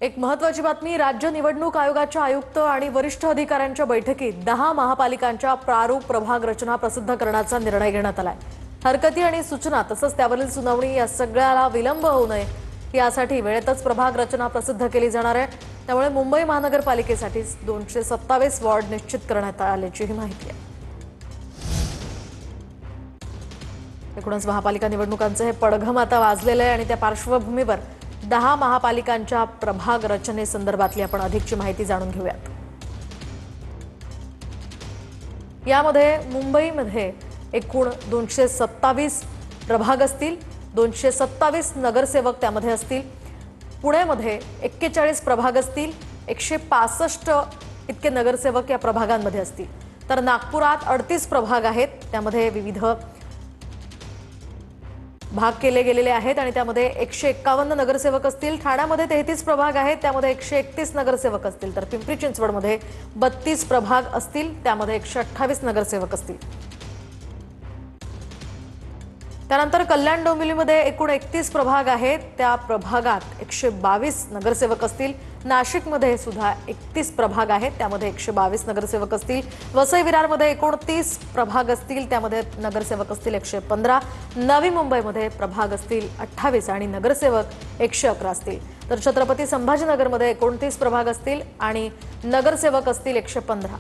एक महत्त्वाची बातमी। राज्य निवडणूक आयोगाच्या आयुक्त आणि वरिष्ठ अधिकाऱ्यांच्या बैठकीत 10 महापालिकांच्या प्रारूप प्रभाग रचना प्रसिद्ध करण्याचा निर्णय घेण्यात आलाय। हरकती आणि सूचना तसंच त्यावरील सुनावणी या सगळ्याला विलंब होऊ नये यासाठी वेळेतच प्रभाग रचना प्रसिद्ध केली जाणार आहे। त्यामुळे मुंबई महानगरपालिकेसाठी 227 वॉर्ड निश्चित करण्यात आल्याची माहिती आहे। एकूणच महापालिका निवडणुकांचे हे पडघम आता वाजलेले आहे आणि त्या पार्श्वभूमीवर 10 महापालिकांच्या प्रभाग रचनेसंदर्भातली आपण अधिकची माहिती जाणून घेऊयात। यामध्ये मुंबईमध्ये एकूण 227 प्रभाग असतील, 227 नगरसेवक त्यामध्ये असतील। पुण्यामध्ये 41 प्रभाग असतील, 165 इतके नगरसेवक या प्रभागांमध्ये असतील। तर नागपुरात 38 प्रभाग आहेत, त्यामध्ये विविध भाग केले गेलेले आहेत आणि त्यामध्ये 151 नगरसेवक असतील। ठाण्यामध्ये 33 प्रभाग आहेत, त्यामध्ये 131 नगरसेवक असतील। तर पिंपरी चिंचवडमध्ये 32 प्रभाग असतील, त्यामध्ये 128 नगरसेवक असतील। त्यानंतर कल्याण डोंबिवलीमध्ये एकूण 31 प्रभाग आहेत, त्या प्रभागात 122 नगरसेवक असतील। नाशिकमध्ये सुद्धा 31 प्रभाग आहेत, त्यामध्ये 122 नगरसेवक असतील। वसई विरारमध्ये 29 प्रभाग असतील, त्यामध्ये नगरसेवक असतील 115। नवी मुंबईमध्ये प्रभाग असतील 28 आणि नगरसेवक 111 असतील। तर छत्रपती संभाजीनगरमध्ये 29 प्रभाग असतील आणि नगरसेवक असतील 115।